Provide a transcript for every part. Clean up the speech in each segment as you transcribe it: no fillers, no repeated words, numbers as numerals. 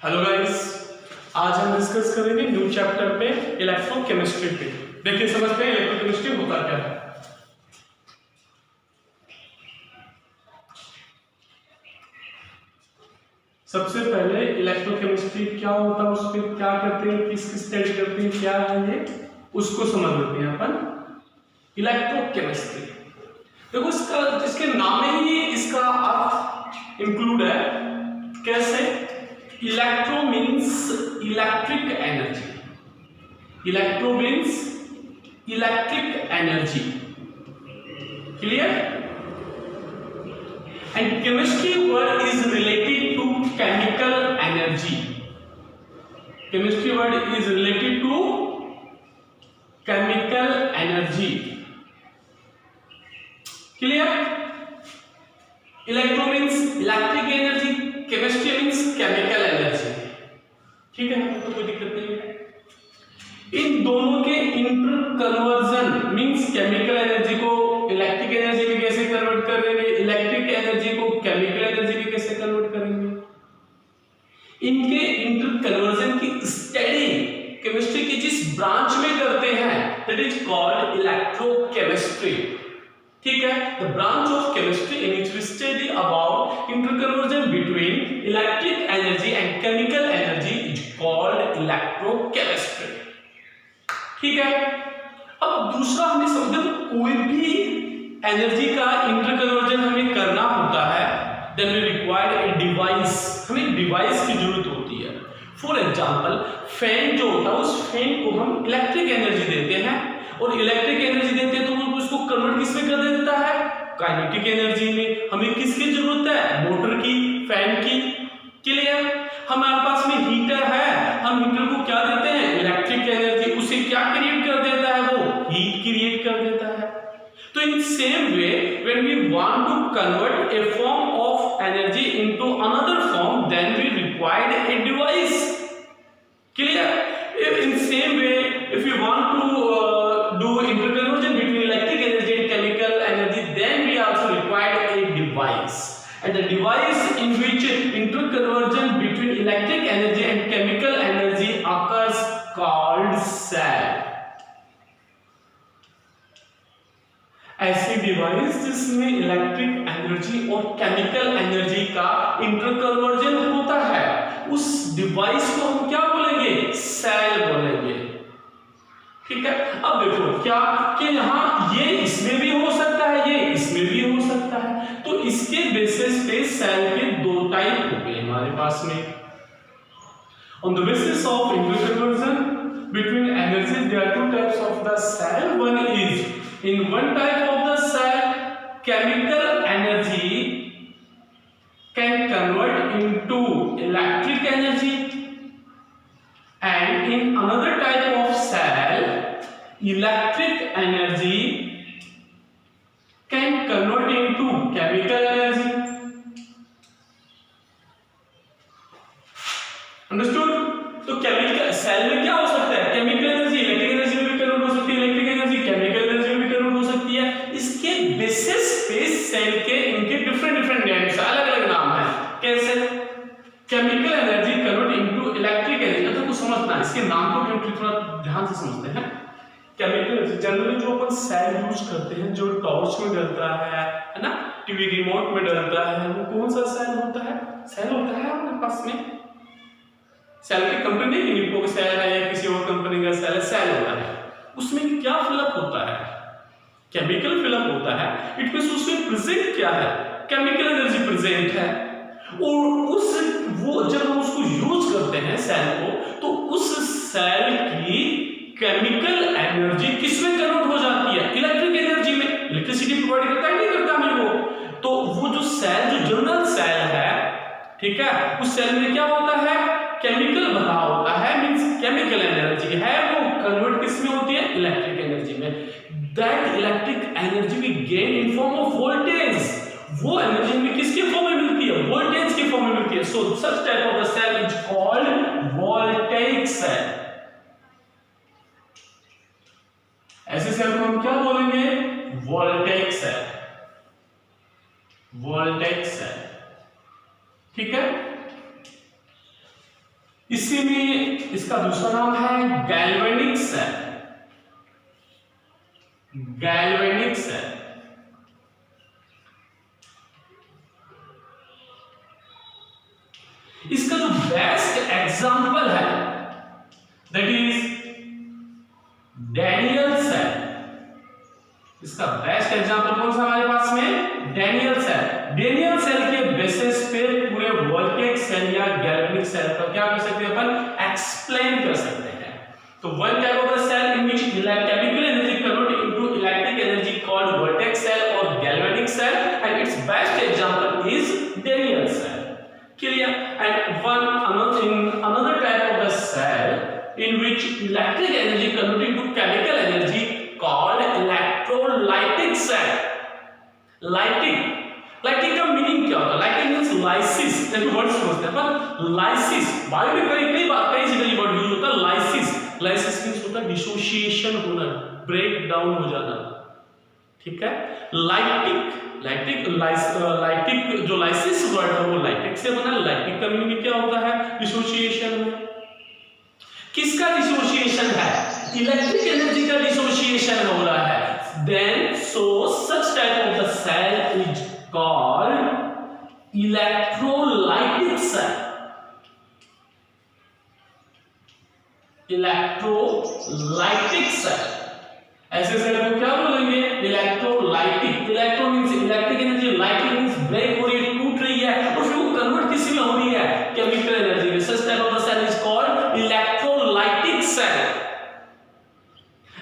Hello guys, आज हम discuss करेंगे न्यू चैप्टर पे इलेक्ट्रोकेमिस्ट्री पे। देखिए समझते हैं इलेक्ट्रोकेमिस्ट्री होता क्या है। सबसे पहले इलेक्ट्रोकेमिस्ट्री क्या होता है, उस पर क्या करते हैं, किस स्टडी करते हैं, क्या है ये, उसको समझ लेते हैं अपन। इलेक्ट्रोकेमिस्ट्री देखो इसके नाम में ही इसका अर्थ इंक्लूड है। कैसे? Electro means electric energy, electro means electric energy, clear? And chemistry word is related to chemical energy, chemistry word is related to chemical energy, clear? Electro means electric energy, chemistry means chemical energy, ठीक है, तो कोई दिक्कत नहीं है। इन दोनों के inter conversion means chemical energy को इलेक्ट्रिक एनर्जी में कैसे कन्वर्ट करेंगे, इलेक्ट्रिक एनर्जी को केमिकल एनर्जी में कैसे कन्वर्ट करेंगे, इनके इंटर कन्वर्जन की स्टडी केमिस्ट्री की जिस ब्रांच में करते हैं दैट इज कॉल्ड इलेक्ट्रोकेमिस्ट्री, ठीक है। The branch of chemistry in which we study about interconversion between electric energy and chemical energy is called electrochemistry, ठीक है। अब दूसरा हमने समझा, कोई भी एनर्जी का इंटरकन्वर्जन हमें करना होता है then we require a device, हमें डिवाइस की जरूरत होती है। फॉर एग्जांपल फैन जो होता है, उस फैन को हम इलेक्ट्रिक एनर्जी देते हैं और इलेक्ट्रिक एनर्जी देते हैं तो वो उसको कन्वर्ट किसमें कर देता है, काइनेटिक एनर्जी में। हमें किसकी जरूरत है, मोटर की, फैन की, क्लियर? हमारे पास में हीटर है, हम हीटर को क्या देते हैं, इलेक्ट्रिक एनर्जी, उसे क्या क्रिएट कर देता है, वो हीट क्रिएट कर देता है। तो in same way when we want to convert a form of energy into another form then we required a device, clear? In same way if you want to do interconversion between electric energy and chemical energy, then we also require a device, and the device in which interconversion between electric energy and chemical energy occurs called cell। ऐसी device जिसमें electric energy और chemical energy का interconversion होता है, उस device को हम क्या बोलेंगे, सेल बोलेंगे, ठीक है। अब देखो क्या कि यहाँ ये इसमें भी हो सकता है, ये इसमें भी हो सकता है, तो इसके बेसिस पे सेल के दो टाइप हो गए हमारे पास में। On the basis of interconversion between energy there are two types of the cell. One is in one type of the cell chemical energy can convert into electric energy, and in another type of cell electric energy can convert into chemical energy, understood? तो chemical cell में क्या हो सकता है, chemical energy electric energy में भी convert हो सकती है, इलेक्ट्रिक एनर्जी केमिकल एनर्जी में भी कन्वर्ट हो सकती है। इसके बेसिस पे सेल के इनके डिफरेंट नेम्स, अलग अलग नाम है। कैसे? Chemical energy convert into electric energy, तो कुछ समझना है, इसके नाम को भी हम थोड़ा ध्यान से समझते हैं। केमिकल एनर्जी जनरली जो अपन सेल यूज करते हैं, जो टॉर्च में डलता है ना, टीवी रिमोट में डलता है, वो कौन सा सेल होता है, सेल होता है अपने पास में। सेल की कंपनी की निप्पो का सेल है या किसी और कंपनी का सेल है, सेल होता है। उसमें क्या फिलअप होता है, केमिकल फिलअप होता है। इट मींस उसमें प्रेजेंट क्या है, केमिकल एनर्जी प्रेजेंट है, और उस वो जब हम उसको यूज करते हैं सेल को, तो उस सेल की केमिकल एनर्जी किसमें कन्वर्ट हो जाती है, इलेक्ट्रिक एनर्जी में। इलेक्ट्रिसिटी प्रोवाइड करता है, नहीं करता हमें वो, तो वो जो सेल, जो जनरल सेल है, ठीक है, उस सेल में क्या होता है, केमिकल भरा होता है, मींस केमिकल एनर्जी है, वो कन्वर्ट किसमें होती है, इलेक्ट्रिक एनर्जी में। That electric energy we gain in form of voltage, वो एनर्जी में किसके फॉर्म में मिलती है, वोल्टेज के फॉर्म में मिलती है। So such type of the cell is called voltaic cell. ऐसे सेल को हम क्या बोलेंगे, वोल्टेइक सेल, वोल्टेइक सेल, ठीक है। इसी में इसका दूसरा नाम है गैल्वेनिक सेल। गैल्वेनिक सेल इसका जो बेस्ट एग्जांपल है दैट इज डैनियल सेल। इसका बेस्ट एग्जांपल कौन सा हमारे पास में? Daniell cell. डैनियल सेल के बेसिस पे पूरे वोल्टेज सेल या गैल्वेनिक सेल का क्या कर सकते हैं अपन? एक्सप्लेन कर सकते हैं। तो one type of the cell in which chemical energy convert into electric energy called voltage cell और galvanic cell and its best example is Daniell cell. Clear? And another type of the cell in which electric energy converted into chemical energy called electrolytic cell. Lytic का meaning क्या होता है? Lytic means lysis। जैसे word समझते हैं पर lysis bio में कई जगह ये वर्ड यूज होता है। lysis मीन्स होता है डिसोसिएशन होना, ब्रेक डाउन हो जाना। ठीक है? लाइटिक जो लाइसिस वर्ड है वो लाइटिक से बना। लाइटिक का मीनिंग क्या होता है? डिसोसिएशन। किसका डिसोसिएशन है? इलेक्ट्रिक एनर्जी का डिसोसिएशन हो रहा है। Then so such type of the cell is called electrolytic cell. Electrolytic cell ऐसे सेल को क्या बोलेंगे? Electrolytic. Electro means electric energy, lytic means break हो रही है, टूट रही है और फिर वो कन्वर्ट किसी में हो रही है? केमिकल एनर्जी में। Such type of the cell is called electrolytic cell.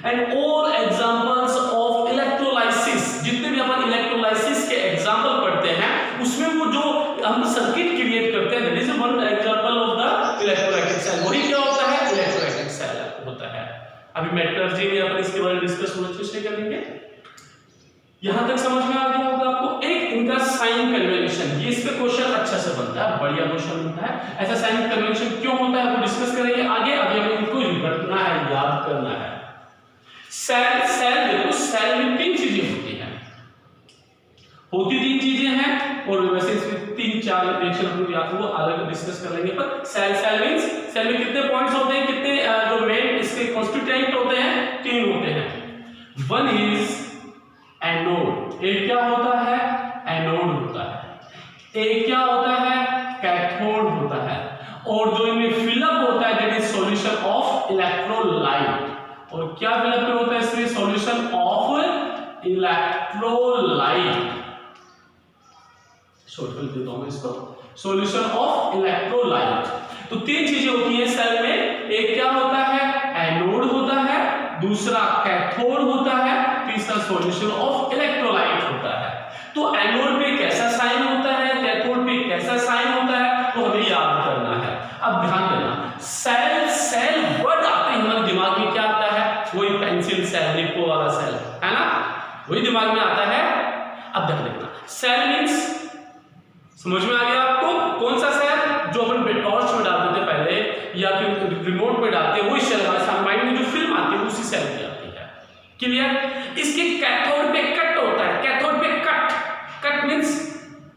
And all examples of electrolysis, जितने भी अपन इलेक्ट्रोलाइसिस के एग्जांपल पढ़ते हैं उसमें वो जो हम सर्किट क्रिएट करते हैं that is one example of the electrolytic cell. वही क्या होता है? इलेक्ट्रोलाइटिक सेल होता है। अभी मेटलर्जी में अपन इसके बारे में डिस्कस होना अच्छे करेंगे। यहां तक समझ में आ गया होगा आपको। एक इनका साइन कन्वेंशन, ये इस पे क्वेश्चन अच्छा से बनता है, बढ़िया क्वेश्चन बनता है। ऐसा साइन कन्वेंशन क्यों होता है वो डिस्कस करेंगे आगे। अभी हमें इनको रटना है, याद करना है। सेल देखो, सेल में तीन चीजें होती हैं। तीन चीजें हैं और वैसे इसमें 3-4 रिएक्शन हम याद वो अलग डिस्कस कर लेंगे। पर सेल में कितने पॉइंट्स होते हैं? कितने जो मेन इसके कॉन्स्टिट्यूएंट होते हैं? 3 होते हैं। One is anode. एक क्या होता है? एनोड होता है। एक क्या होता है? कैथोड होता है। और जो इनमें फिलअप होता है that is solution of electrolyte. और क्या फिलअप होता है इसमें? Solution of electrolyte. शॉर्टकट देता हूं इसको, सॉल्यूशन ऑफ इलेक्ट्रोलाइट। तो 3 चीजें होती हैं सेल में। एक क्या होता है? एनोड होता है, दूसरा कैथोड होता है, तीसरा सॉल्यूशन ऑफ इलेक्ट्रोलाइट होता है। तो एनोड पे कैसा साइन होता है, कैथोड पे कैसा साइन होता है, तो हमें याद करना है। अब ध्यान देना, सेल वर्ड आते ही हमारे दिमाग में क्या आता है? वही पेंसिल सेल, लिपो वाला सेल है ना, वही दिमाग में आता है। अब ध्यान देना, सेल मींस समझ में आ गया आपको? कौन सा सेल? जो अपन टॉर्च में डालते थे पहले या फिर रिमोट में डालते हैं, वही सेल हमारे माइंड में जो फिल्म आती है उसी सेल की आती है। क्लियर? इसके कैथोड पे कट होता है। कैथोड पे कट मींस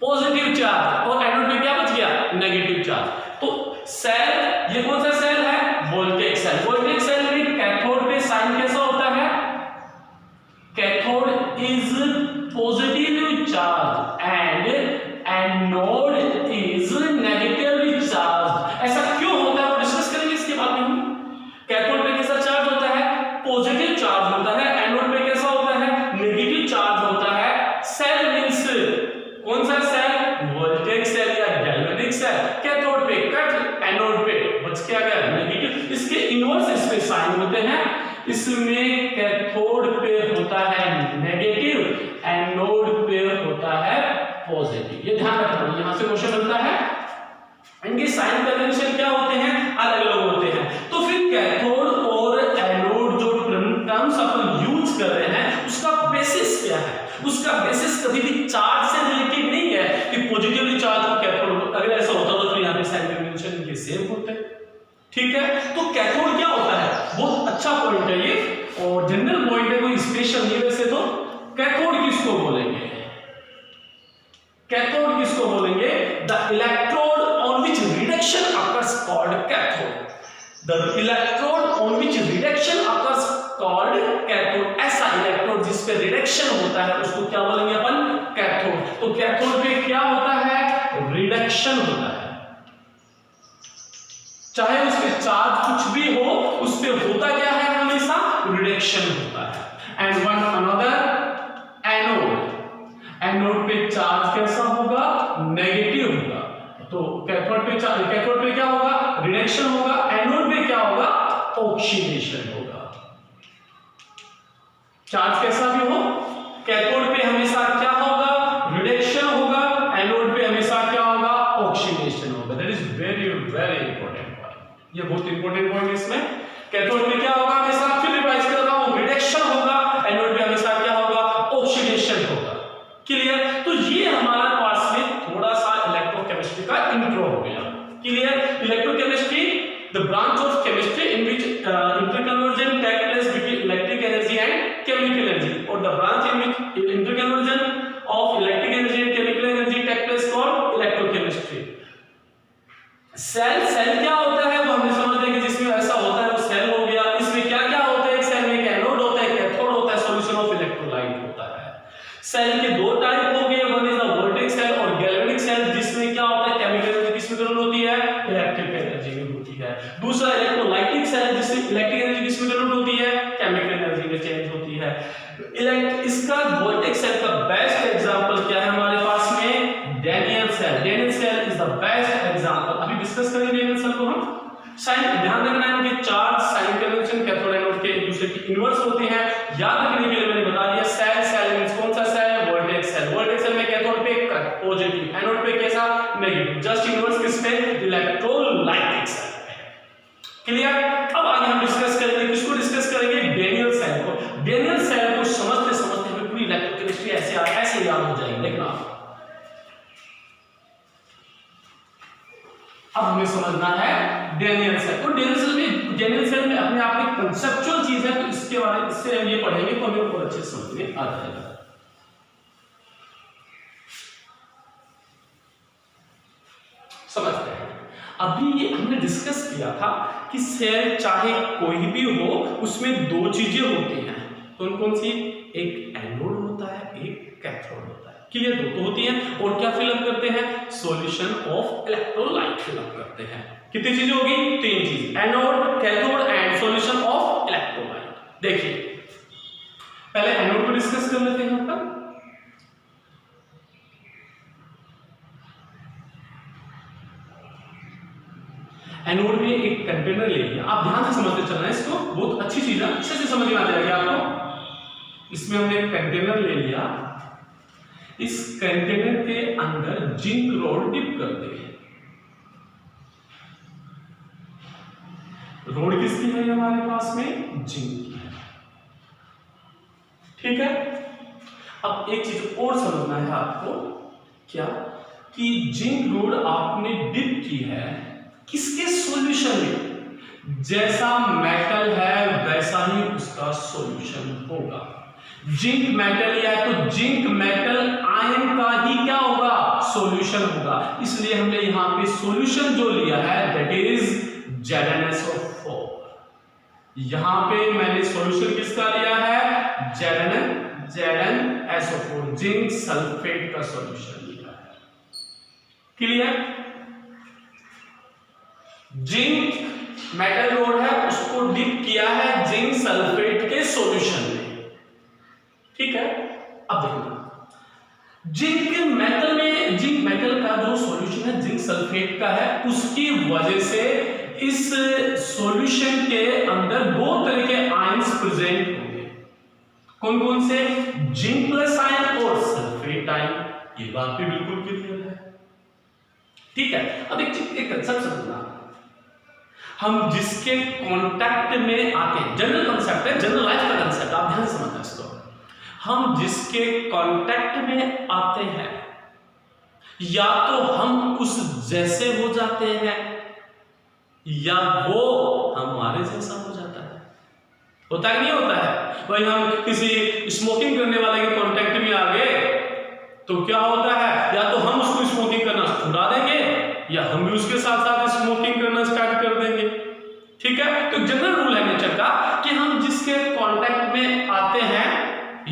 पॉजिटिव चार्ज और एनोड पे क्या बच गया? Negative charge. तो सेल, ये कौन सा सेल है? Voltage cell. वोल्टेज सेल में कैथोड पे साइन कैसा होता है? Cathode is positive charge and anode is negatively charge. ऐसा क्यों होता है वो डिस्कस करेंगे इसके बाद में। कैथोड पे कैसा चार्ज होता है? पॉजिटिव चार्ज होता है। एनोड पे कैसा होता है? नेगेटिव चार्ज होता है। सेल मींस कौन सा सेल? वोल्टेज सेल या गैल्वेनिक सेल। कैथोड पे कट, एनोड पे बच क्या गया? नेगेटिव। इसके इनवर्स इस पे साइन होते हैं। इसमें कैथोड पे होता है नेगेटिव, एनोड पे होता है पॉजिटिव। ये ध्यान रखना, यहां से क्वेश्चन बनता है। इनके साइन कन्वेंशन क्या होते हैं? अलग अलग होते हैं। तो फिर कैथोड और एनोड जो टर्म्स अपन यूज कर रहे हैं उसका बेसिस क्या है? उसका बेसिस कभी भी चार्ज से रिलेटेड नहीं है कि पॉजिटिवली चार्ज हो कैथोड। अगर ऐसा होता तो फिर यहां पे साइन कन्वेंशन इनके सेम होते। ठीक है? तो कैथोड क्या होता है? बहुत अच्छा पॉइंट है ये और जनरल पॉइंट है, कोई स्पेशल नहीं। वैसे तो कैथोड किसको बोलेंगे? कैथोड किसको बोलेंगे? The electrode on which reduction occurs called cathode. The electrode on which reduction occurs called cathode. ऐसा इलेक्ट्रोड जिस पे रिडक्शन होता है उसको क्या बोलेंगे अपन, कैथोड। तो कैथोड पे क्या होता है, रिडक्शन होता है, चाहे उस पे चार्ज कुछ भी हो उस पे होता क्या है, हमेशा रिडक्शन होता है। And one another anode, anode पे चार्ज कैसा होगा, नेगेटिव होगा। तो कैथोड पे क्या होगा, रिडक्शन होगा, एनोड पे क्या होगा, ऑक्सीडेशन होगा। चार्ज कैसा भी हो, कैथोड पे हमेशा क्या होगा, रिडक्शन होगा, एनोड पे हमेशा क्या होगा, ऑक्सीडेशन होगा। That is very very important point, ये बहुत इंपॉर्टेंट पॉइंट है इसमें। कैथोड पे क्या होगा, हमेशा फिर रिवाइज कर रहा हूं, रिडक्शन होगा, एनोड पे हमेशा क्या होगा, ऑक्सीडेशन होगा। क्लियर। तो ये हमारा पास में थोड़ा सा इलेक्ट्रोकेमिस्ट्री का इंट्रो हो गया। Clear. Electrochemistry the branch of chemistry in which interconversion take place between electric energy and chemical energy, और the branch in which interconversion of electric energy and chemical energy take place called electrochemistry. Cell क्या होता है, वो हमने समझ लिया कि जिसमें ऐसा होता है वो सेल हो गया। इसमें क्या क्या होता है, एक सेल में एनोड होता है, कैथोड होता है, सॉल्यूशन ऑफ इलेक्ट्रोलाइट होता है। सेल के दो टाइप हो गए, one is the voltage cell और गैल्वेनिक सेल, जिसमें क्या होता है, केमिकल एनर्जी किसमें कन्वर्ट होती है, इलेक्ट्रिक एनर्जी में होती है। दूसरा इलेक्ट्रोलाइटिक सेल, जिसमें इलेक्ट्रिक एनर्जी किसमें कन्वर्ट होती है, केमिकल एनर्जी में चेंज होती है। इसका वोल्टेज सेल का बेस्ट एग्जांपल क्या है हमारे पास में, Daniell cell. Daniell cell is the best example. अभी डिस्कस करेंगे डैनियल सेल को हम। साइन ध्यान रखना है कि charge sign convention cathode anode के एक दूसरे की इनवर्स होते हैं। याद रखने के लिए मैंने बता दिया, सेल मींस कौन सा cell, voltage cell. Voltage cell में कैथोड पे पॉजिटिव, एनोड पे कैसा, नेगेटिव, जस्ट इनवर्स किस पे, इलेक्ट्रोलाइटिक सेल। क्लियर। अब आगे हम डिस्कस करेंगे, किसको डिस्कस करेंगे, डैनियल सेल को। डैनियल सेल को समझते समझते हमें पूरी इलेक्ट्रोकेमिस्ट्री ऐसे याद हो जाएगी। देखना अब हमें समझना है डैनियल सेल। तो डैनियल सेल में अपने आप में कंसेप्चुअल चीज है, तो इसके बारे इससे हम ये पढ़ेंगे तो हमें और अच्छे समझ में आ जाएगा। समझते हैं। अभी ये हमने डिस्कस किया था कि सेल चाहे कोई भी हो उसमें दो चीजें होती हैं। कौन कौन सी, एक एनोड होता है, एक कैथोड होता है। क्लियर। दो तो होती हैं, और क्या फिलअप करते हैं, सॉल्यूशन ऑफ इलेक्ट्रोलाइट फिलअप करते हैं। कितनी चीजें होगी, तीन चीज, anode, cathode and solution of electrolyte. देखिए पहले एनोड को डिस्कस कर लेते हैं हम। एनोड में एक कंटेनर ले लिया, आप ध्यान से समझते चलना है इसको, बहुत अच्छी चीज है, अच्छे से समझ में आ जाएगी आपको। इसमें हमने एक कंटेनर ले लिया, इस कंटेनर के अंदर जिंक रॉड डिप कर दे। रॉड किसकी है हमारे पास में, जिंक की है। ठीक है। अब एक चीज और समझना है आपको, क्या कि जिंक रॉड आपने डिप की है किसके सॉल्यूशन में, जैसा मेटल है वैसा ही उसका सॉल्यूशन होगा। जिंक मेटल या तो जिंक मेटल आयन का ही क्या होगा, सॉल्यूशन होगा। इसलिए हमने यहां पे सॉल्यूशन जो लिया है दैट इज ZnSO4। यहां पे मैंने सॉल्यूशन किसका लिया है, ZnSO4, जिंक सल्फेट का सॉल्यूशन लिया है। क्लियर। जिंक मेटल रॉड है, उसको डिप किया है जिंक सल्फेट के सॉल्यूशन में। ठीक है। अब देखना, जिंक मेटल का जो सॉल्यूशन है जिंक सल्फेट का है, उसकी वजह से इस सॉल्यूशन के अंदर दो तरह के आयंस प्रेजेंट होंगे। कौन कौन से, जिंक प्लस आयन और सल्फेट आयन। ये बात भी बिल्कुल क्लियर है। ठीक है। अब एक कंसेप्ट समझना, हम जिसके कांटेक्ट में आते हैं, जनरल कंसेप्ट है, जनरल लाइफ का कंसेप्ट, आप ध्यान से समझना इसको। हम जिसके कांटेक्ट में आते हैं या तो हम उस जैसे हो जाते हैं या वो हमारे जैसा हो जाता है। होता है नहीं होता है भाई, हम किसी स्मोकिंग करने वाले के कांटेक्ट में आ गए तो क्या होता है, या तो हम उसको स्मोकिंग करना छुड़ा देंगे या हम भी उसके साथ साथ स्मोकिंग करना स्टार्ट कर देंगे। जनरल रूल है नेचर का कि हम जिसके कांटेक्ट में आते हैं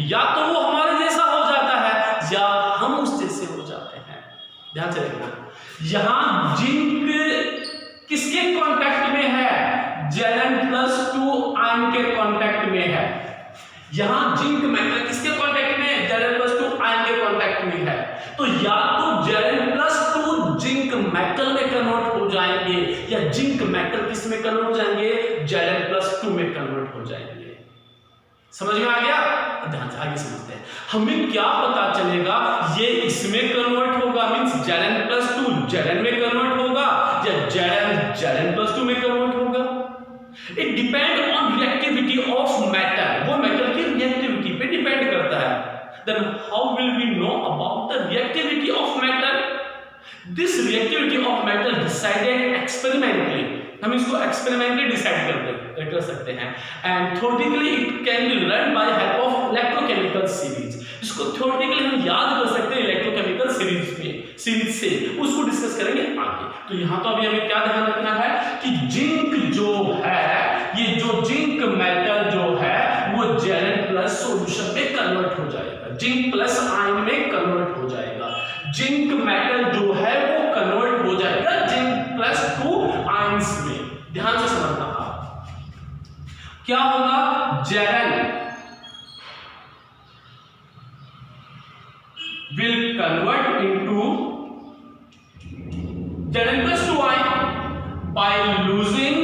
या तो वो हमारे जैसा हो जाता है या हम उस जैसे हो जाते हैं। ध्यान से देखना, यहां जिंक किसके कांटेक्ट में है? Zn+2 आयन के कांटेक्ट में है। यहां जिंक मेटल किसके कांटेक्ट में है? Zn+2 आयन के कांटेक्ट में है। तो या तो Zn+2 जिंक मेटल में कन्वर्ट हो जाएंगे या जिंक मेटल किस में कन्वर्ट हो जाएंगे? Zn+2 में कन्वर्ट हो जाएंगे। समझ में आ गया? ध्यान से आगे समझते हैं। हमें क्या पता चलेगा ये इसमें कन्वर्ट होगा मींस Zn+2 Zn में कन्वर्ट होगा या Zn+2 में कन्वर्ट होगा? It depend on reactivity of metal, वो मेटल की रिएक्टिविटी पे डिपेंड करता है। Then how will we know about the reactivity of metal? This reactivity of metal decided experimentally, हम इसको एक्सपेरिमेंटली डिसाइड कर सकते हैं। And theoretically it can be learn by help of electrochemical series. इसको theoretically हम याद कर सकते हैं इलेक्ट्रोकेमिकल सीरीज से, उसको डिस्कस करेंगे आगे। तो यहां तो अभी हमें क्या ध्यान रखना है कि जिंक जो है, ये जो जिंक मेटल जो है वो Zn+ सॉल्यूशन में कन्वर्ट हो जाएगा, जिंक प्लस आयन में कन्वर्ट हो जाएगा। जिंक मेटल जो है वो कन्वर्ट हो जाएगा Zn+2 आयंस में। ध्यान से समझना आप, क्या होगा? Zn will convert into Zn+2 ion by losing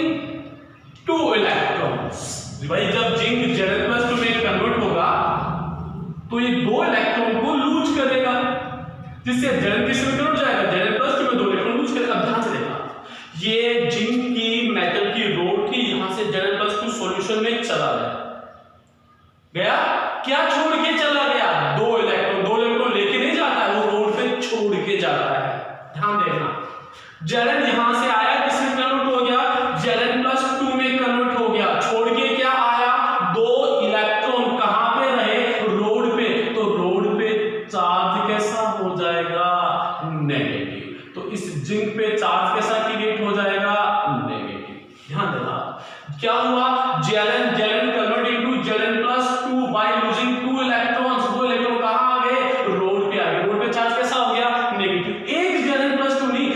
2 electrons। भाई जब जिंक Zn+2 में कन्वर्ट होगा तो ये 2 इलेक्ट्रॉन को लूज करेगा, जिससे Zn किस में कन्वर्ट जाएगा? Zn+2 में 2 इलेक्ट्रॉन लूज करेगा। ध्यान से देखना, ये जिंक की मेटल की रोड थी, यहां से Zn+2 सॉल्यूशन में चला गया, क्या छोड़ के चला गया? 2 इलेक्ट्रॉन लेके नहीं जाता है, वो रोड पे छोड़ के जाता है। ध्यान देखना, Zn यहां से आया, किसमें कन्वर्ट हो गया? Zn+2 में कन्वर्ट हो गया। छोड़ के क्या आया? 2 इलेक्ट्रॉन कहां पे रहे? रोड पे। तो रोड पे चार्ज कैसा हो जाएगा? नेगेटिव। तो इस जिंक पे चार्ज कैसा क्रिएट हो जाएगा? नेगेटिव। ध्यान देना, क्या हुआ? Zn convert into Zn+2 by losing 2 electrons. 2 electron कहां आ गए? रोड पे आ गए। रोड पे चार्ज कैसा हो गया? नेगेटिव। एक Zn+2 नहीं,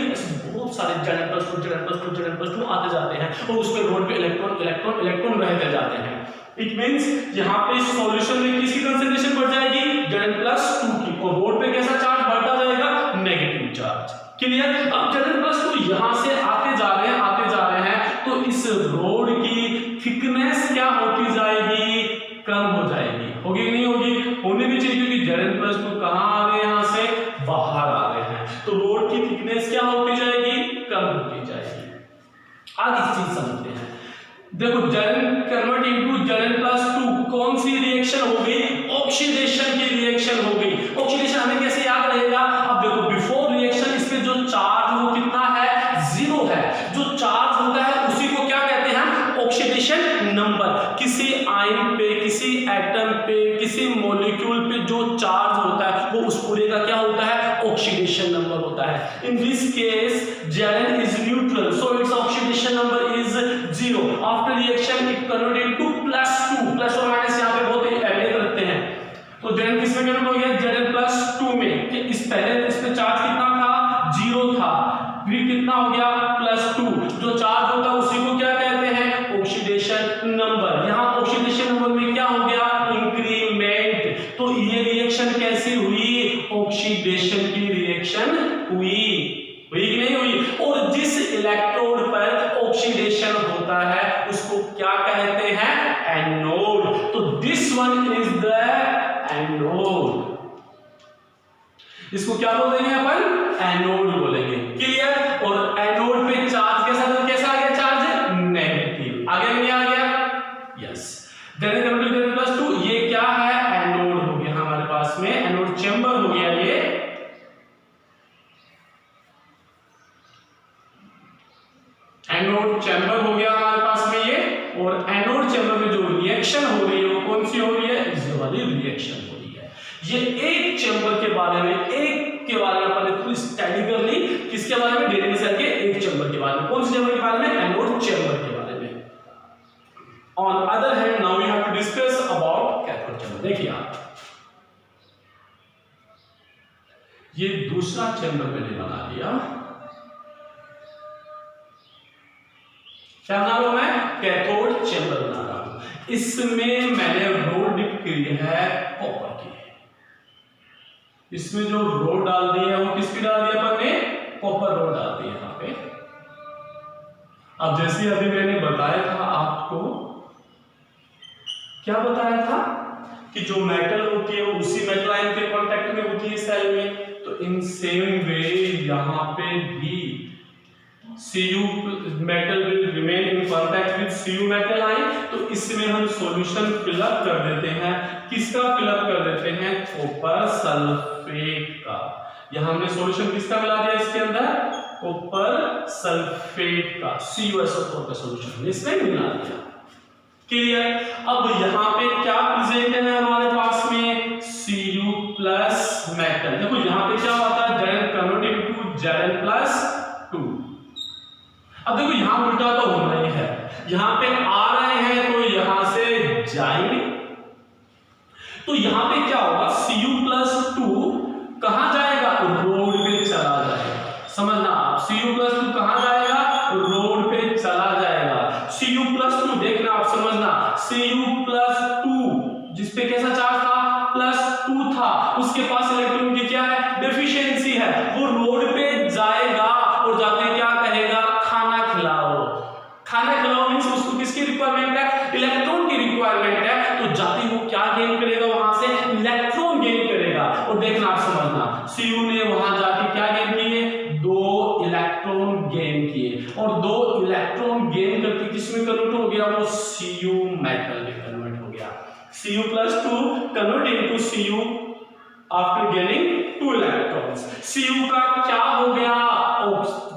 बहुत सारे Zn+2 आते जाते हैं और उसके रोड पे इलेक्ट्रॉन रहते जाते हैं। इट मींस यहां पे सॉल्यूशन में किसकी कंसंट्रेशन बढ़ जाएगी? Zn+2 की। और रोड पे कैसा चार्ज बढ़ता जाएगा? Negative charge. क्लियर? अब Zn+2 यहां से आते जा रहे हैं तो इस रोड की थिकनेस क्या होती जाएगी? कम हो जाएगी। होगी कि नहीं होगी? होनी भी चाहिए, क्योंकि Zn+2 कहां आ रहे हैं? यहां से बाहर आ रहे हैं, तो रोड की थिकनेस क्या होती जाएगी? कम होती जाएगी। आगे चीज समझते हैं। देखो, Zn कन्वर्ट इनटू Zn+2 कौन सी रिएक्शन हो गई? ऑक्सीडेशन की रिएक्शन हो गई। ऑक्सीडेशन हमें कैसे याद रहेगा? अब देखो, बिफोर रिएक्शन इस पे जो चार्ज वो कितना है? 0 है। जो चार्ज होता है उसी को क्या कहते हैं? Oxidation number. किसी आयन पे, किसी एटम पे, किसी मॉलिक्यूल पे जो चार्ज होता है वो उस पूरे का क्या होता है? ऑक्सीडेशन नंबर होता है। In this case Zn is neutral, so its oxidation number is 0. After reaction it convert into +2, plus और माइनस यहाँ पे बहुत अहमियत रखते हैं। तो Zn किस में कन्वर्ट हो गया? Zn+2 में। इस पहले इस पे चार्ज कितना था? 0 था। फिर कितना हो गया? +2। जो चार्ज होता है उसी को क्या कहते हैं? Oxidation number. यहाँ ऑक्सीडेशन नंबर में क्या हो गया? इंक्रीमेंट। तो ये रिएक्शन कैसी हुई? ऑक्सीडेशन की रिएक्शन हुई कि नहीं हुई? और जिस इलेक्ट्रोड पर ऑक्सीडेशन होता है उसको क्या कहते हैं? एनोड। तो this one is the anode. इसको क्या बोलेंगे अपन? एनोड बोलेंगे। क्लियर? और एनोड पे चार्ज कैसा आ गया? Charge negative. आगे नहीं आ गया? यस। Zn+2 ये क्या है? एनोड हो गया हमारे पास में, एनोड चेंबर हो गया ये। एनोड चैम्बर हो गया हमारे पास में ये। और एनोड चैम्बर में जो रिएक्शन हो रही है वो कौन सी हो रही है? इस वाली रिएक्शन हो रही है। ये एक चैम्बर के बारे में अपन पूरी स्टडी कर ली। किसके बारे में? डेरिवेशन के एक चैम्बर के बारे में। कौन से चैम्बर के बारे में? एनोड चैम्बर के बारे में। देखिए आप, ये दूसरा चैम्बर मैंने बना लिया, क्या बना रहा हूं मैं? कैथोड चैम्बर बना रहा हूं। इसमें मैंने रोड डिप की है कॉपर की, इसमें जो रोड डाल दी है वो किसकी डाल दी अपन ने? कॉपर रोड डाल दी है यहां पे। अब जैसे अभी मैंने बताया था आपको, क्या बताया था कि जो मेटल होती है वो उसी मेटल आयन के कांटेक्ट में होती है सेल में, तो इन सेम वे यहां पे भी Cu metal will remain in contact with Cu metal ion. तो इसमें हम सॉल्यूशन फिलअप कर देते हैं, किसका फिलअप कर देते हैं? कॉपर सल्फेट का। यहां हमने सॉल्यूशन किसका मिला दिया इसके अंदर? कॉपर सल्फेट का, CuSO4 का सॉल्यूशन इसमें मिला दिया। क्लियर? अब यहां पे क्या प्रेजेंट है हमारे पास में? Cu plus metal. देखो यहां पे क्या होता है? Zn converted to Zn+2। अब देखो यहां उल्टा तो होना ही है, यहां पे आ रहे हैं तो यहां से जाएंगे, तो यहां पे क्या होगा? Cu+2 कहां जाएगा? रोड पे चला जाएगा। समझना आप, Cu+2 कहां जाएगा? रोड पे चला जाएगा। Cu+2 देखना आप, समझना, Cu+2 जिसपे कैसा चार्ज था? +2 था, उसके पास इलेक्ट्रॉन की क्या है? डेफिशिएंसी है। वो रोड पे जाएगा और जाते क्या कहेगा? खाना खिलाओ। खाना खिलाओ मींस उसको किसकी रिक्वायरमेंट है? इलेक्ट्रॉन की रिक्वायरमेंट है। तो जाते वो क्या गेन करेगा? वहां से इलेक्ट्रॉन गेन करेगा। और देखना आप, समझना, Cu ने वहां जाके क्या गेन किए? 2 इलेक्ट्रॉन गेन किए, और 2 इलेक्ट्रॉन गेन करके किसमें कन्वर्ट हो गया? वो Cu मेटल में कन्वर्ट हो गया। Cu+2 convert into Cu after gaining 2 electrons. Cu का क्या हो गया?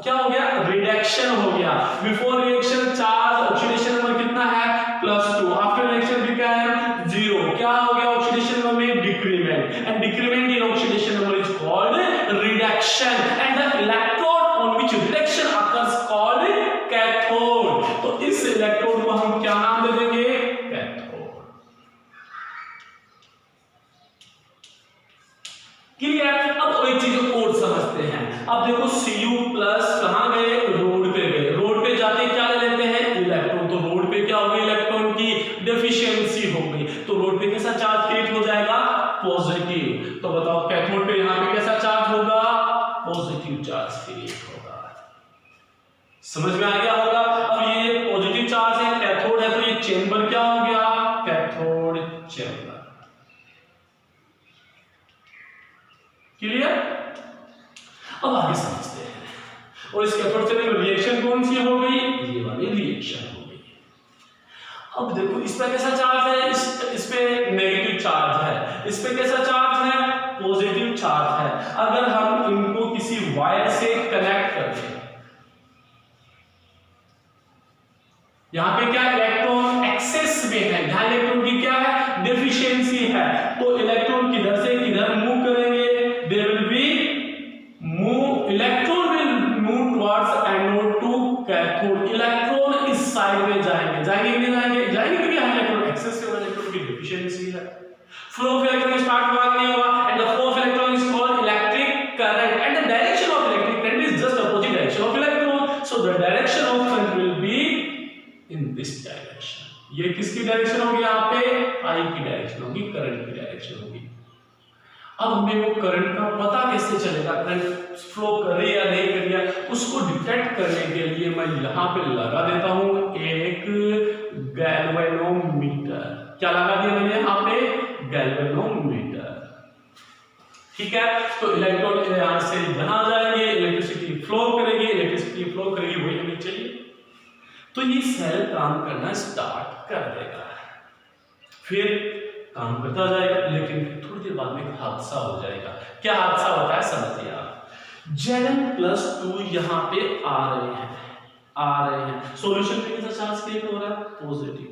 क्या हो गया? रिडक्शन हो गया। Before reaction charge oxidation number कितना है? +2। आफ्टर रिएक्शन भी क्या है? 0। क्या हो गया ऑक्सीडेशन नंबर में? Decrement. And decrement in oxidation number is called reduction, and the electrode on which reduction occurs called cathode. तो इस इलेक्ट्रोड को हम क्या नाम दे देंगे? कैथोड। क्लियर? अब एक चीज और समझते हैं। अब देखो Cu+ कहां गए? रोड पे गए। रोड पे जाते क्या ले लेते हैं? इलेक्ट्रॉन। तो रोड पे क्या हो गई? इलेक्ट्रॉन की डेफिशिएंसी हो गई। तो रोड पे कैसा चार्ज क्रिएट हो जाएगा? पॉजिटिव। तो बताओ कैथोड पे यहां पे कैसा चार्ज होगा? पॉजिटिव चार्ज क्रिएट होगा। समझ में आ गया होगा? अब ये पॉजिटिव चार्ज है, कैथोड है, तो ये चेंबर क्या हो गया? Cathode chamber. क्लियर? अब आगे समझते हैं। और इस कैथोड चेंबर में रिएक्शन कौन सी हो गई? ये वाली रिएक्शन हो गई। अब देखो इस पे कैसा चार्ज है? इस पे नेगेटिव चार्ज है, इस पे कैसा चार्ज है? पॉजिटिव चार्ज है। अगर हम इनको किसी वायर से कनेक्ट कर दें, यहां पे क्या इलेक्ट्रॉन एक्सेस में है, यहां इलेक्ट्रॉन की क्या है? डेफिशिएंसी है। तो इलेक्ट्रॉन किधर से किधर मूव करेंगे? They will be move, electron will move towards anode to cathode. Electron इस साइड में जाएंगे, जाएंगे कि नहीं जाएंगे? जाएंगे, क्योंकि यहां इलेक्ट्रॉन एक्सेस से इलेक्ट्रॉन की डेफिशिएंसी है। फ्लो ऑफ इलेक्ट्रॉन स्टार्ट हुआ नहीं हुआ, and the flow of electron is called electric current, and the direction of electric current is just opposite direction of electron. So the direction of current will be in this direction. ये किसकी direction होगी? यहाँ पे I की direction होगी, current की direction होगी। अब हमें वो करंट का पता कैसे चलेगा? करंट फ्लो कर रही है या नहीं कर रही है, उसको डिटेक्ट करने के लिए मैं यहाँ पे लगा देता हूँ एक गैल्वेनोमीटर। क्या लगा दिया मैंने यहाँ पे? गैल्वेनोमीटर। ठीक है? तो इलेक्ट्रॉन यहाँ से यहाँ जाएंगे, इलेक्ट्रिसिटी फ्लो करेगी, इलेक्ट्रिसिटी फ्लो करेगी, वही हमें चाहिए। तो ये सेल काम करना स्टार्ट कर देगा, फिर काम करता जाएगा, लेकिन थोड़ी देर बाद में एक हादसा हो जाएगा। क्या हादसा होता है समझिए आप। Zn+2 यहाँ पे आ रहे हैं, सॉल्यूशन पे कैसा चार्ज क्रिएट हो रहा है? पॉजिटिव।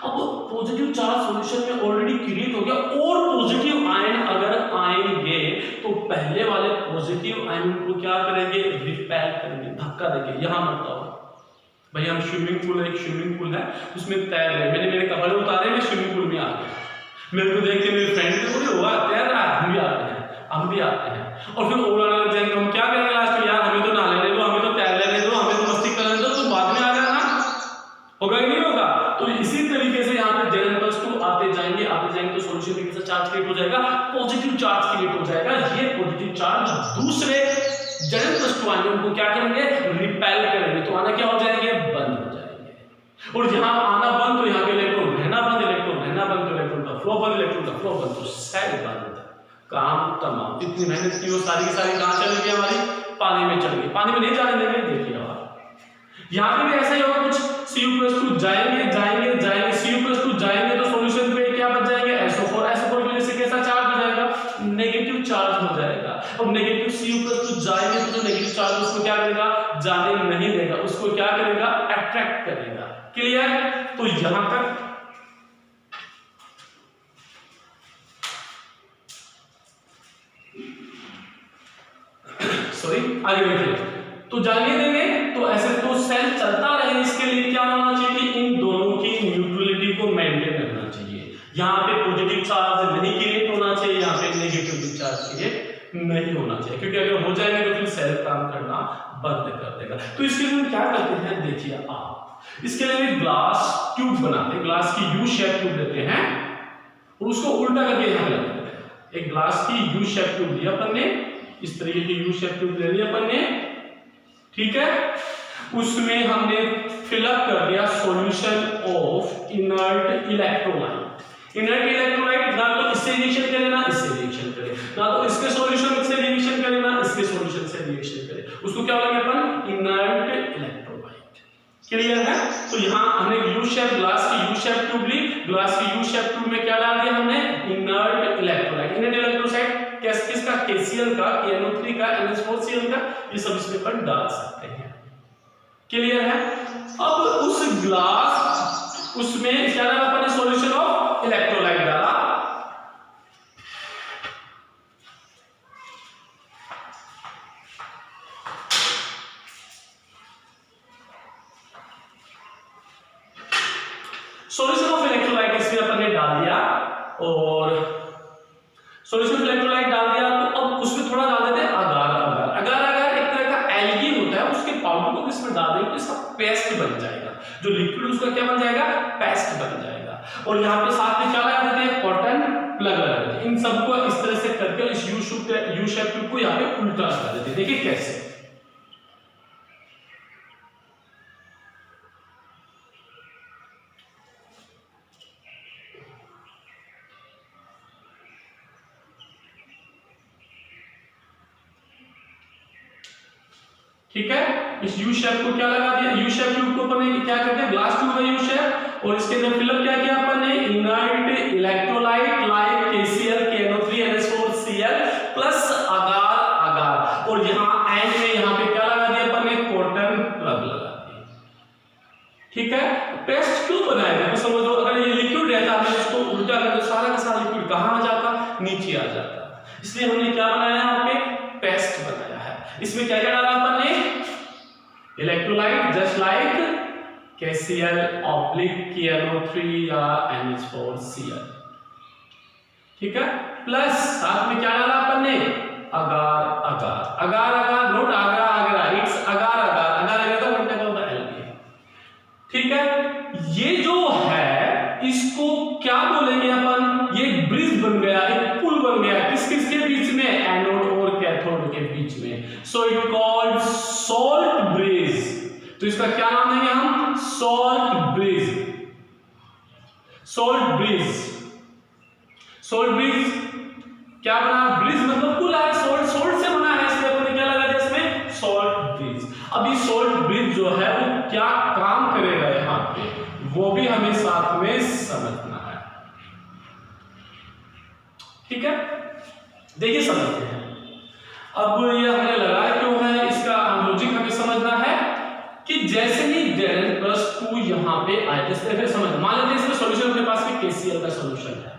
अब पॉजिटिव चार्ज सॉल्यूशन में ऑलरेडी क्रिएट हो गया, और पॉजिटिव आयन अगर आएंगे तो पहले वाले पॉजिटिव आयन को क्या करेंगे? रिपेल करेंगे, धक्का देंगे। यहां बताओ भाई, हम स्विमिंग पूल है, एक स्विमिंग पूल है, उसमें तैर रहे, मैंने मेरे कपड़े उतारे, मैं स्विमिंग पूल में आ गया, मेरे को देख के मेरे फ्रेंड ने बोले हुआ तैर रहा है, हम भी आते हैं, हम भी आते हैं, और फिर उड़ाने लग जाएंगे। हम क्या करेंगे लास्ट में, यार हमें तो नहा लेने दो, हमें तो तैर लेने दो, हमें तो मस्ती करने दो, तो बाद में आ जाना, होगा ही नहीं होगा। तो इसी तरीके से यहाँ पे Zn+2 आते जाएंगे तो सॉल्यूशन में कैसा चार्ज क्रिएट हो जाएगा, पॉजिटिव चार्ज क्रिएट हो जाएगा। ये पॉजिटिव चार्ज दूसरे Zn+2 आएंगे, उनको क्या करेंगे, रिपेल करेंगे, तो आना क्या हो जाएंगे, बंद हो जाएंगे। और यहाँ आना बंद तो यहाँ पे इलेक्ट्रॉन रहना बंद, इलेक्ट्रॉन रहना बंद तो इलेक्ट्रॉन का फ्लो बंद, इलेक्ट्रॉन का फ्लो बंद तो सेल बंद, काम तमाम। इतनी मेहनत की वो सारी की सारी कहाँ चली गई हमारी, पानी में चली गई, पानी में नहीं जाने देंगे। देखिए यहाँ पे भी ऐसा ही होगा, कुछ Cu+2 जाएंगे जाएंगे जाएंगे, Cu+2 जाएंगे तो सॉल्यूशन पे क्या बच जाएंगे, SO4, SO4 की वजह से कैसा चार्ज हो जाएगा, नेगेटिव चार्ज हो जाएगा। अब नेगेटिव Cu+2 जाएंगे तो जो नेगेटिव चार्ज उसको क्या करेगा, जाने नहीं देगा, उसको क्या करेगा, अट्रैक्ट करेगा। क्लियर? तो यहां तक आगे देखिए, तो जाने देंगे तो ऐसे तो सेल चलता रहे, इसके लिए क्या होना चाहिए कि इन दोनों की न्यूट्रलिटी को मेंटेन रखना चाहिए। यहाँ पे पॉजिटिव चार्ज नहीं क्रिएट होना चाहिए, यहाँ पे नेगेटिव चार्ज क्रिएट नहीं होना चाहिए, क्योंकि अगर हो जाएंगे तो फिर सेल काम करना बंद कर देगा। तो इसके लिए क्या करते हैं, देखिए आप, इसके लिए ग्लास ट्यूब बनाते हैं, ग्लास की यू शेप ट्यूब लेते हैं और उसको उल्टा करके यहाँ लगा देते हैं। एक ग्लास की यू शेप ट्यूब लिया अपन ने, इस तरीके की यू शेप ट्यूब ले लिया अपन ने, ठीक है, उसमें हमने फिलअप कर दिया solution of inert electrolyte. Inert electrolyte ना तो इससे रिएक्शन करे ना इससे रिएक्शन करे, ना तो इसके सॉल्यूशन से रिएक्शन करे ना इसके सॉल्यूशन से रिएक्शन करे, उसको क्या बोलेंगे अपन, इनर्ट इलेक्ट्रोलाइट। क्लियर है? तो यहाँ हमने यू शेप, ग्लास की यू शेप ट्यूब ली, ग्लास की यू शेप ट्यूब में क्या डाल दिया हमने, इनर्ट इलेक्ट्रोलाइट। इनर्ट इलेक्ट्रोलाइट किसका, KCl का, KNO3 का, NH4Cl का, ये सब इसमें पर डाल सकते हैं। क्लियर है? अब उस ग्लास, उसमें क्या डाला अपन ने, सॉल्यूशन ऑफ इलेक्ट्रोलाइट डाला, सॉल्यूशन ऑफ इलेक्ट्रोलाइट इसमें अपन ने डाल दिया, और सॉल्यूशन ऑफ इलेक्ट्रोलाइट डाल दिया तो अब उसमें थोड़ा डाल देते हैं अगार। अगार अगार एक तरह का एल्गी होता है, उसके पाउडर को इसमें डाल देंगे तो इसका पेस्ट बन जाएगा, जो लिक्विड उसका क्या बन जाएगा, पेस्ट बन जाएगा। और यहाँ पे साथ में क्या लगा देते हैं, कॉटन प्लग लगा देते हैं। इन सबको इस तरह से करके इस यू शेप ट्यूब को यहाँ पे उल्टा लगा देते हैं। देखिए कैसे, ठीक है, इस यू शेप को क्या लगा दिया, यू शेप ट्यूब को अपन ने क्या करते हैं, ग्लास ट्यूब है यू शेप, और इसके अंदर फिलअप क्या किया अपन ने, inert electrolyte like KCl, KNO3, NH4Cl plus agar, और यहाँ एंड में यहाँ पे क्या लगा दिया अपन ने, कॉटन प्लग लगा दिया। ठीक है, पेस्ट क्यों बनाया गया, समझो, अगर ये लिक्विड रहता है इसको उल्टा कर दो, सारा का सारा लिक्विड कहाँ आ जाता, नीचे आ जाता, इसलिए हमने क्या बनाया यहाँ पे, पेस्ट बनाया है। इसमें क्या क्या डाला अपन ने, electrolyte just like KCl oblique KNO3 या NH4Cl, ठीक है, प्लस साथ में क्या डाला अपन ने, अगार अगार अगार अगार, नोट आगरा आगरा, इट्स अगार अगार अगार अगार का मतलब होता है एल्गी। ठीक है, ये जो है इसको क्या बोलेंगे अपन, ये ब्रिज बन गया, एक पुल बन गया, किस किस के बीच में, एनोड और कैथोड के बीच में, so it called salt bridge. तो इसका क्या नाम देंगे हम, salt bridge. Salt bridge, salt bridge क्या बना, ब्रिज मतलब पुल है, सॉल्ट सॉल्ट से बना है, इसलिए अपन ने क्या लगा दिया इसमें, सॉल्ट ब्रिज। अब ये सॉल्ट ब्रिज जो है वो क्या काम करेगा यहाँ पे, वो भी हमें साथ में समझना है। ठीक है, देखिए समझते हैं। अब ये हमने लगाया क्यों है, इसका लॉजिक हमें समझना है कि जैसे ही Zn+2 यहाँ पे आए, जैसे फिर समझ, मान लेते हैं इसमें सॉल्यूशन अपने पास में KCl का सॉल्यूशन है,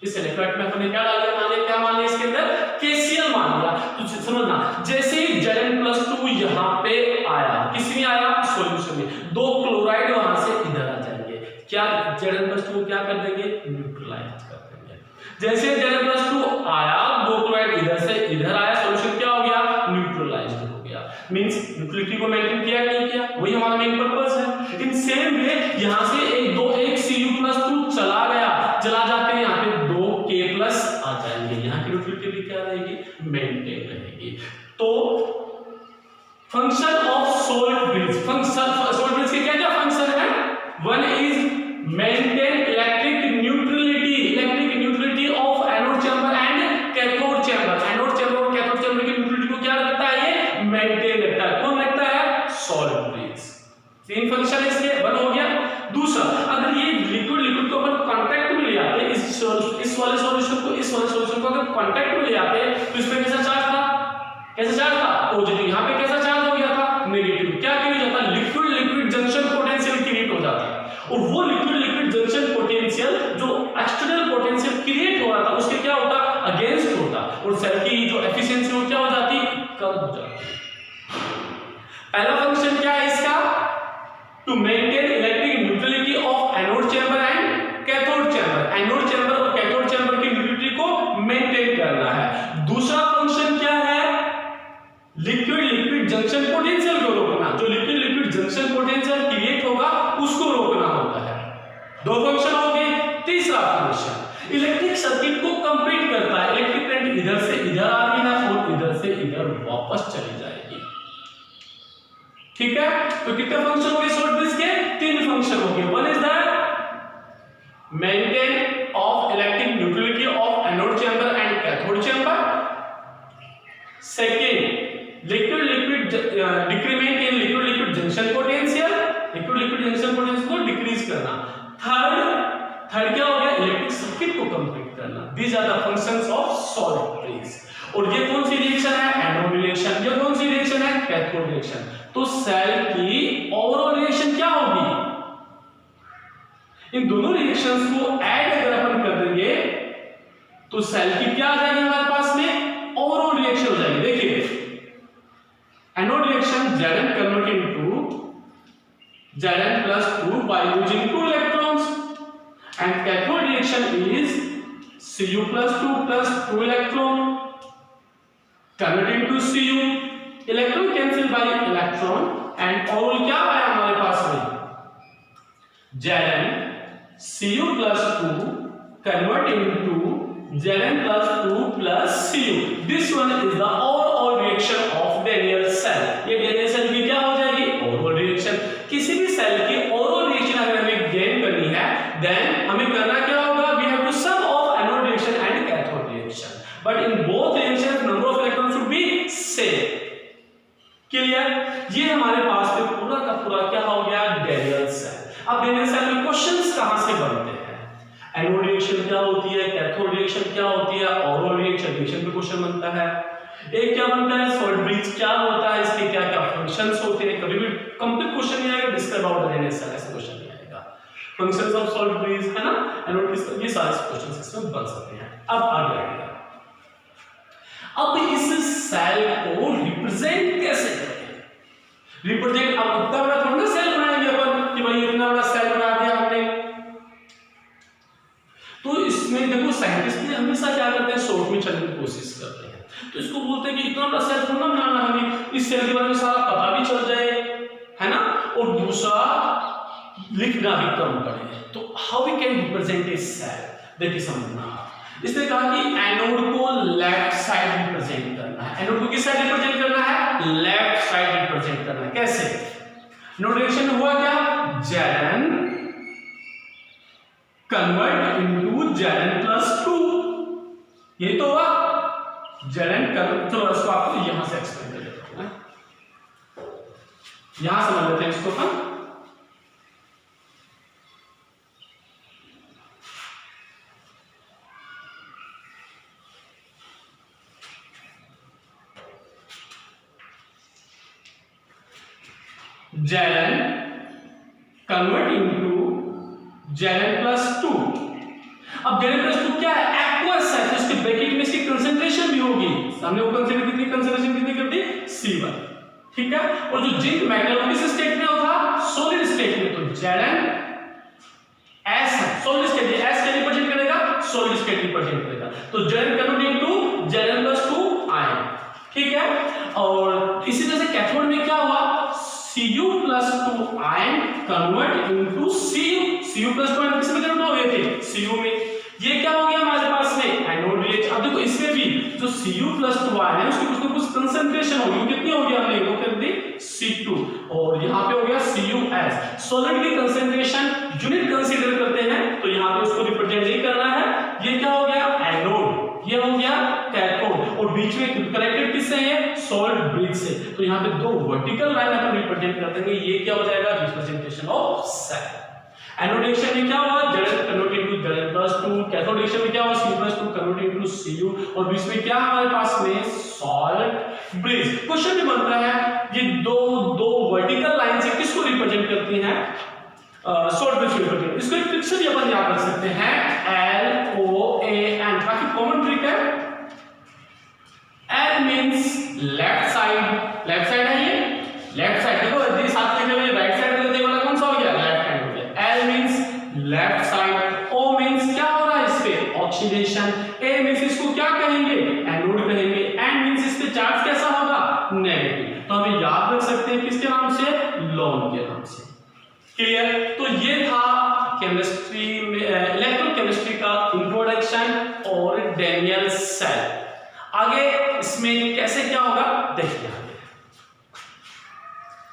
इस इलेक्ट्रोलाइट में अपने क्या डाल दिया, मान लिया क्या, मान लिया इसके अंदर KCl मान लिया। तो समझना, जैसे ही Zn+2 यहाँ पे आया, किसमें आया, सॉल्यूशन में, दो क्लोराइड वहां से इधर आ जाएंगे, क्या Zn+2 क्या कर देंगे, न्यूट्रलाइज कर देंगे। जैसे Zn+2 आया, 2 क्लोराइड इधर से इधर आया, सॉल्यूशन क्या हो गया, न्यूट्रलाइज्ड हो गया। मींस न्यूट्रलिटी को मेंटेन किया नहीं किया, वही हमारा मेन पर्पस है। इन सेम वे यहां से एक Cu+2 चला गया, चला जाते हैं यहाँ पे 2K+ आ जाएंगे, यहाँ की न्यूट्रलिटी भी क्या रहेगी, मेंटेन रहेगी। तो function of salt bridge, salt bridge के क्या क्या फंक्शन है, one is maintain electric neutrality of anode chamber and cathode chamber. Anode chamber और कैथोड चैम्बर की न्यूट्रलिटी को क्या रखता है, ये मेंटेन रखता है। कौन रखता है, सोल्ट ब्रिज। तीन फंक्शन इसके, वन हो गया। दूसरा, अगर ये लिक्विड को अपन कांटेक्ट में ले आते, इस वाले सॉल्यूशन को इस वाले सॉल्यूशन को अगर कांटेक्ट में ले आते, तो इसमें कैसा चार्ज था, कैसा चार्ज था, पॉजिटिव। यहाँ पे कैसा चार्ज हो गया था, नेगेटिव। क्या क्रिएट हो जाता, लिक्विड जंक्शन पोटेंशियल क्रिएट हो जाता है। और वो लिक्विड जंक्शन पोटेंशियल जो एक्सटर्नल पोटेंशियल क्रिएट हो रहा था, उसके क्या होता, अगेंस्ट होता, और सेल की जो एफिशिएंसी वो क्या हो जाती, कम हो जाती। पहला फंक्शन क्या है इसका, to maintain electric neutrality of anode chamber and cathode chamber. Anode chamber और कैथोड चैम्बर की न्यूट्रलिटी को मेंटेन करना है। दूसरा फंक्शन क्या है, लिक्विड जंक्शन पोटेंशियल को रोकना। जो लिक्विड जंक्शन पोटेंशियल क्रिएट होगा उसको रोकना होता है। दो फंक्शन हो गए। तीसरा फंक्शन इलेक्ट्रिक सर्किट को कंप्लीट करता है। इलेक्ट्रिक करंट इधर से इधर आ रही है और इधर से इधर वापस चली जाएगी, ठीक है। तो कितने फंक्शन हो गए सोल्ट ब्रिज के, तीन फंक्शन हो गए। One is that maintain of electric neutrality of anode chamber and cathode chamber. Second, liquid decrement in liquid junction potential, liquid junction potential को डिक्रीज करना। थर्ड क्या हो गया, इलेक्ट्रिक सर्किट को कंप्लीट करना। These are the functions of salt bridge. और ये कौन सी रिएक्शन है, एनोड रिएक्शन। ये कौन सी रिएक्शन है, कैथोड रिएक्शन। तो सेल की ओवरऑल रिएक्शन क्या होगी, इन दोनों रिएक्शंस को ऐड अगर अपन कर देंगे तो सेल की क्या आ जाएगी हमारे पास में, ओवरऑल रिएक्शन हो जाएगी। देखिए anode reaction Zn converted into Zn+2 by using 2 electrons, and cathode reaction is Cu+2 plus 2 electron converted into Cu, electron cancel by electron, and और क्या आया हमारे पास में, Zn Cu+2 convert into Zn+2 plus Cu. This one is the overall reaction of Daniell cell. ये Daniell cell की क्या हो जाएगी, overall reaction। किसी भी सेल की overall reaction अगर हमें गेन करनी है, then हमें करना क्या होगा, we have to sum of anode reaction and cathode reaction. But in both reactions number of electrons should be same. Clear? ये हमारे पास में पूरा का पूरा क्या हो गया, Daniell cell। अब Daniell cell में क्वेश्चंस कहां से बनते हैं, एनोड रिएक्शन क्या होती है, कैथोड रिएक्शन क्या होती है, ओवरऑल रिएक्शन पे क्वेश्चन बनता है। एक क्या बनता है, सोल्ट ब्रिज क्या होता है, इसके क्या क्या फंक्शंस होते हैं। कभी भी कंप्लीट क्वेश्चन नहीं आएगा describe about the Daniell cell, ऐसा क्वेश्चन नहीं आएगा। फंक्शंस ऑफ सोल्ट ब्रिज है ना, एनोड ब्रिज, ये सारे क्वेश्चंस इसमें बन सकते हैं। अब आगे आएगा, अब इस सेल को रिप्रेजेंट कैसे करें, रिप्रेजेंट। अब इतना बड़ा थोड़ा ना सेल बनाएंगे अपन कि भाई इतना बड़ा सेल बना दिया हमने। तो इसमें देखो साइंटिस्ट ने हमेशा क्या करते हैं, शॉर्ट में चलने की कोशिश करते हैं। तो इसको बोलते हैं कि इतना बड़ा सेल थोड़ा बनाना, हमें इस सेल के बारे में सारा पता भी चल जाए, है ना, और दूसरा लिखना भी कम पड़े। तो how we can represent a cell, देखिए समझना। इसने कहा कि एनोड को लेफ्ट साइड रिप्रेजेंट करना है। एनोड को किस साइड रिप्रेजेंट करना है, लेफ्ट साइड रिप्रेजेंट करना है। कैसे, एनोड रिएक्शन में हुआ क्या, Zn कन्वर्ट इनटू Zn+2, यही तो हुआ। Zn कन्वर्ट, चलो इसको आपको यहां से एक्सप्लेन कर देता हूं, यहां समझ लेते हैं इसको हम। Zn convert into Zn+2। अब Zn+2 क्या है, एक्वस है, तो इसके ब्रैकेट में इसकी कंसंट्रेशन भी होगी। सामने वो कंसंट्रेशन कितनी कर दी, C1, ठीक है। और जो जिंक मेटल किस स्टेट में होता, सॉलिड स्टेट में, तो Zn S है, सॉलिड स्टेट है, S क्या रिप्रेजेंट करेगा, सॉलिड स्टेट रिप्रेजेंट करेगा। तो Zn converting to Zn+2 ion, ठीक है। और इसी तरह से कैथोड में क्या हुआ, Cu+2 ion convert into Cu+2 ion किसमें कन्वर्ट हो गए थे, Cu में। ये क्या हो गया हमारे पास में एनोड रिएक्शन। अब देखो इसमें भी जो Cu+2 आयन है उसकी कुछ ना कुछ कंसंट्रेशन होगी, कितनी होगी हमने वो कर दी C2, और यहाँ पे हो गया Cus। सॉलिड की कंसंट्रेशन यूनिट कंसीडर करते हैं तो यहाँ पे उसको रिप्रेजेंट नहीं करना है। ये क्या हो गया एनोड, ये हो गया कैथोड, और बीच में कनेक्टेड किससे है, सॉल्ट ब्रिज से। तो यहाँ पे दो वर्टिकल लाइन अपन रिप्रेजेंट कर देंगे, ये क्या हो जाएगा रिप्रेजेंटेशन ऑफ सेल। एनोडेशन में क्या हुआ, Zn कन्वर्टिंग टू Zn+2, कैथोडेशन में क्या हुआ Cu+2 कन्वर्टिंग टू Cu, और बीच में क्या हमारे पास में सॉल्ट ब्रिज। क्वेश्चन भी बनता है ये दो वर्टिकल लाइन से किसको रिप्रेजेंट करती हैं, सॉल्ट ब्रिज रिप्रेजेंट। इसको एक पिक्चर भी अपन याद रख सकते हैं LOAN, काफी कॉमन ट्रिक है। L means left side, left side है ये लेफ्ट साइड, देखो यदि साथ लिखने में राइट साइड तो देखो कौन सा हो गया, लेफ्ट हैंड हो गया। L means left side, O means क्या हो रहा है इस पे ऑक्सीडेशन, A मींस इसको क्या कहेंगे एनोड कहेंगे, N मींस इस पे चार्ज कैसा होगा नेगेटिव। तो हमें याद रख सकते हैं किसके नाम से, लॉन के नाम से। क्लियर। तो ये था केमिस्ट्री में इलेक्ट्रोकेमिस्ट्री का इंट्रोडक्शन और डैनियल सेल। आगे इसमें कैसे क्या होगा देखिए।